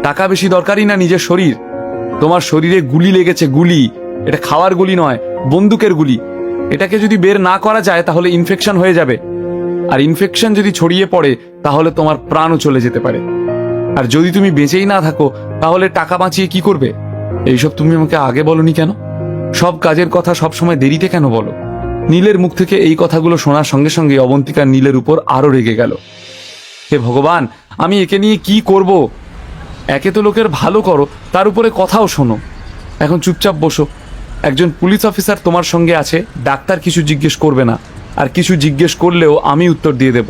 টাকা বেশি দরকারি না নিজের শরীর? তোমার শরীরে গুলি লেগেছে, গুলি। এটা খাওয়ার গুলি নয়, বন্দুকের গুলি। এটাকে যদি বের না করা যায় তাহলে ইনফেকশন হয়ে যাবে, আর ইনফেকশন যদি ছড়িয়ে পড়ে তাহলে তোমার প্রাণও চলে যেতে পারে। আর যদি তুমি বেঁচেই না থাকো তাহলে টাকা বাঁচিয়ে কি করবে? এইসব তুমি আমাকে আগে বলনি কেন? সব কাজের কথা সবসময় দেরিতে কেন বলো? নীলের মুখ থেকে এই কথাগুলো শোনার সঙ্গে সঙ্গে অবন্তিকা নীলের উপর আরো রেগে গেল। হে ভগবান, আমি একে নিয়ে কি করব? একে তো লোকের ভালো করো, তার উপরে কথাও শোনো। এখন চুপচাপ বসো। একজন পুলিশ অফিসার তোমার সঙ্গে আছে, ডাক্তার কিছু জিজ্ঞেস করবে না, আর কিছু জিজ্ঞেস করলেও আমি উত্তর দিয়ে দেব।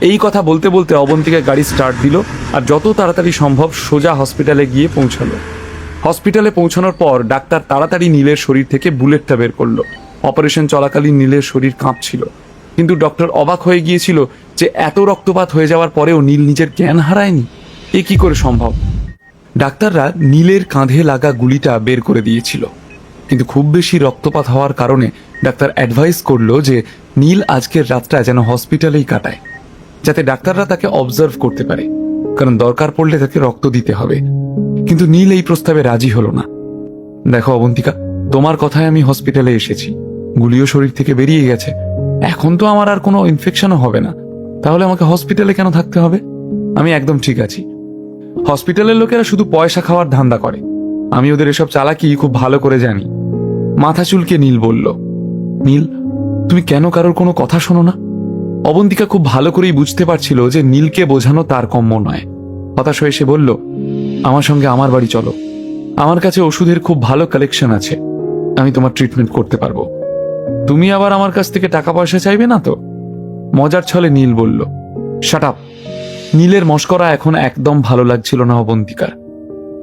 এই কথা বলতে বলতে অবন্তিকা গাড়ি স্টার্ট দিল আর যত তাড়াতাড়ি সম্ভব সোজা হসপিটালে গিয়ে পৌঁছালো। হসপিটালে পৌঁছানোর পর ডাক্তার তাড়াতাড়ি নীলের শরীর থেকে বুলেটটা বের করলো। অপারেশন চলাকালীন নীলের শরীর কাঁপছিল, কিন্তু ডক্টর অবাক হয়ে গিয়েছিল যে এত রক্তপাত হয়ে যাওয়ার পরেও নীল নিজের জ্ঞান হারায়নি। এ কি করে সম্ভব? ডাক্তাররা নীলের কাঁধে লাগা গুলিটা বের করে দিয়েছিল, কিন্তু খুব বেশি রক্তপাত হওয়ার কারণে ডাক্তার অ্যাডভাইস করলো যে নীল আজকের রাতটা যেন হসপিটালেই কাটায়, যাতে ডাক্তাররা তাকে অবজার্ভ করতে পারে, কারণ দরকার পড়লে তাকে রক্ত দিতে হবে। কিন্তু নীল এই প্রস্তাবে রাজি হলো না। দেখো অবন্তিকা, তোমার কথায় আমি হসপিটালে এসেছি, গুলিও শরীর থেকে বেরিয়ে গেছে, এখন তো আমার আর কোনো ইনফেকশনও হবে না, তাহলে আমাকে হসপিটালে কেন থাকতে হবে? আমি একদম ঠিক আছি। হসপিটালের লোকেরা শুধু পয়সা খাওয়ার ধান্দা করে, আমি ওদের এসব চালাকি খুব ভালো করে জানি। মাথা চুলকে নীল বলল। নীল, তুমি কেন কারোর কোনো কথা শোনো না? অবন্তিকা খুব ভালো করেই বুঝতে পারছিল যে নীলকে বোঝানো তার কম্য নয়। হতাশ হয়ে সে বলল, আমার সঙ্গে আমার বাড়ি চলো, আমার কাছে ওষুধের খুব ভালো কালেকশন আছে, আমি তোমার ট্রিটমেন্ট করতে পারবো। তুমি আবার আমার কাছ থেকে টাকা পয়সা চাইবে না তো? মজার ছলে নীল বলল। Shut up. নীলের মস্করা এখন একদম ভালো লাগছিল না অবন্তিকার।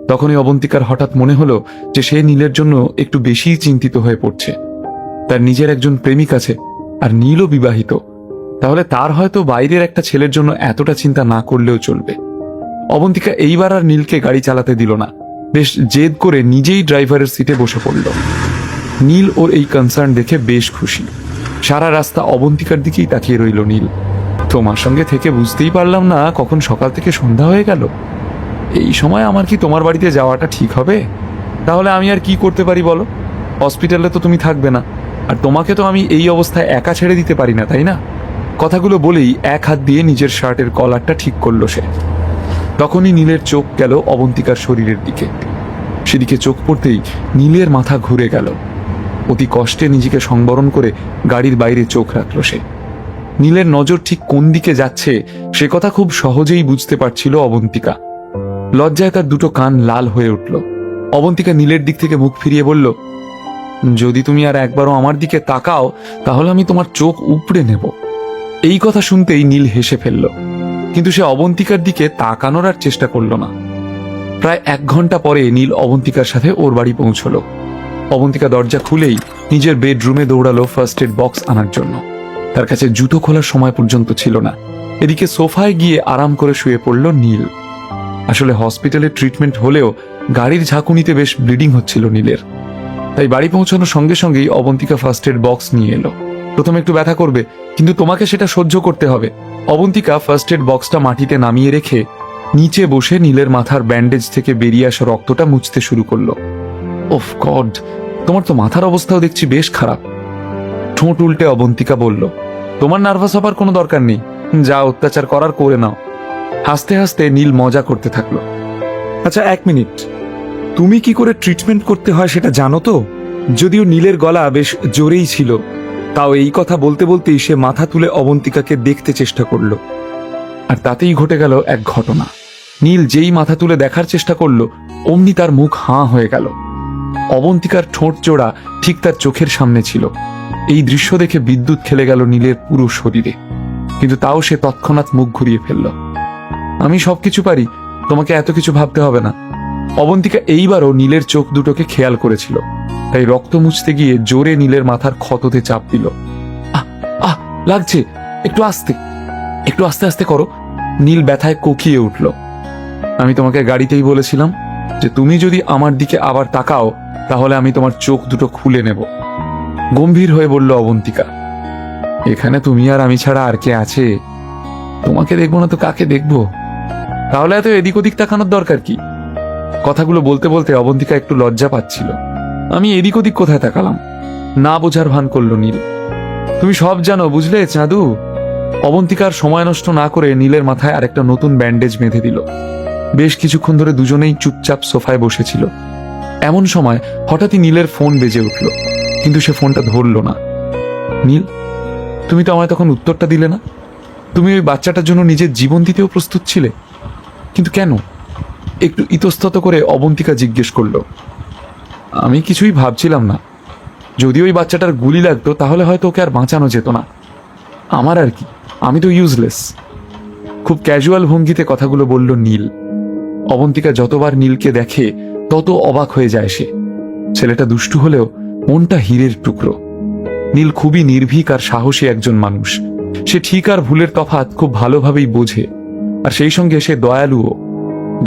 তখনই অবন্তিকার হঠাৎ মনে হলো যে সে নীলের জন্য একটু বেশি চিন্তিত হয়ে পড়ছে। তার নিজের একজন প্রেমিক আছে, আর নীলও বিবাহিত, তাহলে তার হয়তো বাইরের একটা ছেলের জন্য এতটা চিন্তা না করলেও চলবে। অবন্তিকা এইবার আর নীলকে গাড়ি চালাতে দিল না, বেশ জেদ করে নিজেই ড্রাইভারের সিটে বসে পড়ল। নীল ওর এই কনসার্ন দেখে বেশ খুশি। সারা রাস্তা অবন্তিকার দিকেই তাকিয়ে রইল নীল। তোমার সঙ্গে থেকে বুঝতেই পারলাম না কখন সকাল থেকে সন্ধ্যা হয়ে গেল। এই সময় আমার কি তোমার বাড়িতে যাওয়াটা ঠিক হবে? তাহলে আমি আর কি করতে পারি বলো? হসপিটালে তো তুমি থাকবে না, আর তোমাকে তো আমি এই অবস্থায় একা ছেড়ে দিতে পারি না, তাই না? কথাগুলো বলেই এক হাত দিয়ে নিজের শার্টের কলারটা ঠিক করলো সে। তখনই নীলের চোখ গেল অবন্তিকার শরীরের দিকে। সেদিকে চোখ পড়তেই নীলের মাথা ঘুরে গেল। অতি কষ্টে নিজেকে সংবরণ করে গাড়ির বাইরে চোখ রাখল সে। নীলের নজর ঠিক কোন দিকে যাচ্ছে সে কথা খুব সহজেই বুঝতে পারছিল অবন্তিকা। লজ্জায় তার দুটো কান লাল হয়ে উঠল। অবন্তিকা নীলের দিক থেকে মুখ ফিরিয়ে বলল, যদি তুমি আর একবারও আমার দিকে তাকাও তাহলে আমি তোমার চোখ উপড়ে নেব। এই কথা শুনতেই নীল হেসে ফেলল, কিন্তু সে অবন্তিকার দিকে তাকানোর আর চেষ্টা করল না। প্রায় 1 ঘন্টা পরে নীল অবন্তিকার সাথে ওর বাড়ি পৌঁছলো। অবন্তিকা দরজা খুলেই নিজের বেডরুমে দৌড়ালো ফার্স্ট এড বক্স আনার জন্য। তার কাছে জুতো খোলার সময় পর্যন্ত ছিল না। এদিকে সোফায় গিয়ে আরাম করে শুয়ে পড়ল নীল। আসলে হসপিটালে ট্রিটমেন্ট হলেও গাড়ির ঝাঁকুনিতে বেশ ব্লিডিং হচ্ছিল নীলের, তাই বাড়ি পৌঁছানোর সঙ্গে সঙ্গেই অবন্তিকা ফার্স্ট এড বক্স নিয়ে এলো। প্রথমে একটু ব্যথা করবে, কিন্তু তোমাকে সেটা সহ্য করতে হবে। অবন্তিকা ফার্স্ট এড বক্সটা মাটিতে নামিয়ে রেখে নিচে বসে নীলের মাথার ব্যান্ডেজ থেকে বেরিয়ে আসা রক্তটা মুছতে শুরু করলো। ওফ গড, তোমার তো মাথার অবস্থাও দেখছি বেশ খারাপ। ঠোঁট উল্টে অবন্তিকা বলল, তোমার নার্ভাস হবার কোনো দরকার নেই, যা অত্যাচার করার করে নাও। হাসতে হাসতে নীল মজা করতে থাকলো। আচ্ছা 1 মিনিট, তুমি কি করে ট্রিটমেন্ট করতে হয় সেটা জানো তো? যদিও নীলের গলা বেশ জোরেই ছিল, তাও এই কথা বলতে বলতেই সে মাথা তুলে অবন্তিকাকে দেখতে চেষ্টা করলো। আর তাতেই ঘটে গেল এক ঘটনা। নীল যেই মাথা তুলে দেখার চেষ্টা করলো, অমনি তার মুখ হাঁ হয়ে গেল। অবন্তিকার ঠোঁট জোড়া ঠিক তার চোখের সামনে ছিল। এই দৃশ্য দেখে বিদ্যুৎ খেলে গেল নীলের পুরো শরীরে, কিন্তু তাও সে তৎক্ষণাৎ মুখ ঘুরিয়ে ফেলল। আমি সবকিছু পারি, তোমাকে এত কিছু ভাবতে হবে না। অবন্তিকা এইবারও নীলের চোখ দুটোকে খেয়াল করেছিল, তাই রক্ত মুছতে গিয়ে জোরে নীলের মাথার ক্ষততে চাপ দিল। আহ আহ লাগছে, একটু আস্তে, একটু আস্তে আস্তে করো। নীল ব্যথায় কোকিয়ে উঠল। আমি তোমাকে গাড়িতেই বলেছিলাম যে তুমি যদি আমার দিকে আবার তাকাও তাহলে আমি তোমার চোখ দুটো খুলে নেব। গম্ভীর হয়ে বলল অবন্তিকা। এখানে তুমি আর আমি ছাড়া আর কে আছে? তোমাকে দেখবো না তো কাকে দেখবো? তাহলে এত এদিক ওদিক তাকানোর দরকার কি? কথাগুলো বলতে বলতে অবন্তিকা একটু লজ্জা পাচ্ছিল। আমি এদিক ওদিক কোথায় তাকালাম, না বোঝার ভান করলো নীল। তুমি সব জানো বুঝলে চাঁদু। অবন্তিকার সময় নষ্ট না করে নীলের মাথায় আরেকটা নতুন ব্যান্ডেজ বেঁধে দিল। বেশ কিছুক্ষণ ধরে দুজনেই চুপচাপ সোফায় বসেছিল। এমন সময় হঠাৎই নীলের ফোন বেজে উঠল, কিন্তু সে ফোনটা ধরলো না। নীল, তুমি তো আমায় তখন উত্তরটা দিলে না। তুমি ওই বাচ্চাটার জন্য নিজের জীবন দিতেও প্রস্তুত ছিলে, কিন্তু কেন? একটু ইতস্তত করে অবন্তিকা জিজ্ঞেস করলো। আমি কিছুই ভাবছিলাম না। যদি ওই বাচ্চাটার গুলি লাগতো তাহলে হয়তো ওকে আর বাঁচানো যেত না। আমার আর কি, আমি তো ইউজলেস। খুব ক্যাজুয়াল ভঙ্গিতে কথাগুলো বলল নীল। অবন্তিকা যতবার নীলকে দেখে তত অবাক হয়ে যায় সে। ছেলেটা দুষ্টু হলেও মনটা হীরের টুকরো। নীল খুবই নির্ভীক আর সাহসী একজন মানুষ। সে ঠিক আর ভুলের তফাৎ খুব ভালোভাবেই বোঝে, আর সেই সঙ্গে সে দয়ালুও।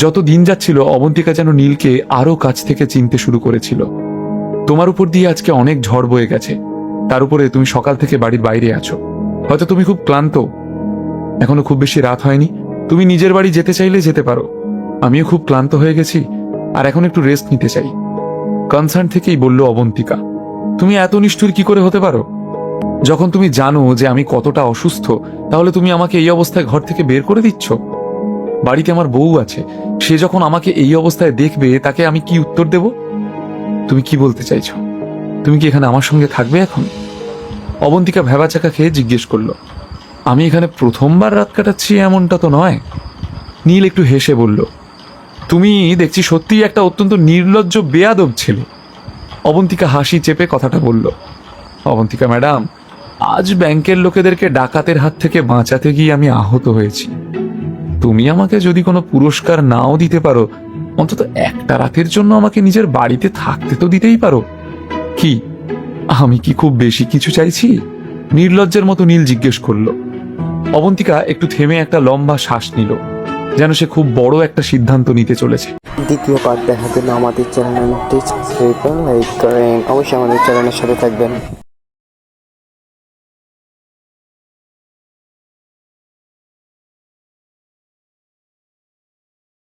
যত দিন যাচ্ছিল অবন্তিকা যেন নীলকে আরো কাছ থেকে চিনতে শুরু করেছিল। তোমার উপর দিয়ে আজকে অনেক ঝড় বয়ে গেছে, তার উপরে তুমি সকাল থেকে বাড়ির বাইরে আছো। হয়তো তুমি খুব ক্লান্ত, এখনো খুব বেশি রাত হয়নি। তুমি নিজের বাড়ি যেতে চাইলে যেতে পারো। আমিও খুব ক্লান্ত হয়ে গেছি আর এখন একটু রেস্ট নিতে চাই। কনসার্ন থেকেই বলল অবন্তিকা। তুমি এত নিষ্ঠুর কি করে হতে পারো? যখন তুমি জানো যে আমি কতটা অসুস্থ, তাহলে তুমি আমাকে এই অবস্থায় ঘর থেকে বের করে দিচ্ছ। বাড়িতে আমার বউ আছে, সে যখন আমাকে এই অবস্থায় দেখবে তাকে আমি কি উত্তর দেব? তুমি কি বলতে চাইছো? তুমি কি এখানে আমার সঙ্গে থাকবে এখন? অবন্তিকা ভেবাচাকা খেয়ে জিজ্ঞেস করলো। আমি এখানে প্রথমবার রাত কাটাচ্ছি এমনটা তো নয়। নীল একটু হেসে বলল, তুমি দেখছি সত্যিই একটা অত্যন্ত নির্লজ্জ বেয়াদব ছেলে। অবন্তিকা হাসি চেপে কথাটা বলল। অবন্তিকা ম্যাডাম, আজ ব্যাংকের লোকেদেরকে ডাকাতের হাত থেকে বাঁচাতে গিয়ে আমি আহত হয়েছি। তুমি আমাকে যদি কোনো পুরস্কার নাও দিতে পারো, অন্তত একটা রাতের জন্য আমাকে নিজের বাড়িতে থাকতে তো দিতেই পারো। কি আমি কি খুব বেশি কিছু চাইছি? নির্লজ্জের মতো নীল জিজ্ঞেস করলো। অবন্তিকা একটু থেমে একটা লম্বা শ্বাস নিল, যেন সে খুব বড় একটা সিদ্ধান্ত নিতে চলেছে। দ্বিতীয় পার্ট দেখার জন্য আমাদের চ্যানেলটি সাবস্ক্রাইব করেন, লাইক করেন, অবশ্যই আমাদের চ্যানেলের সাথে থাকবেন।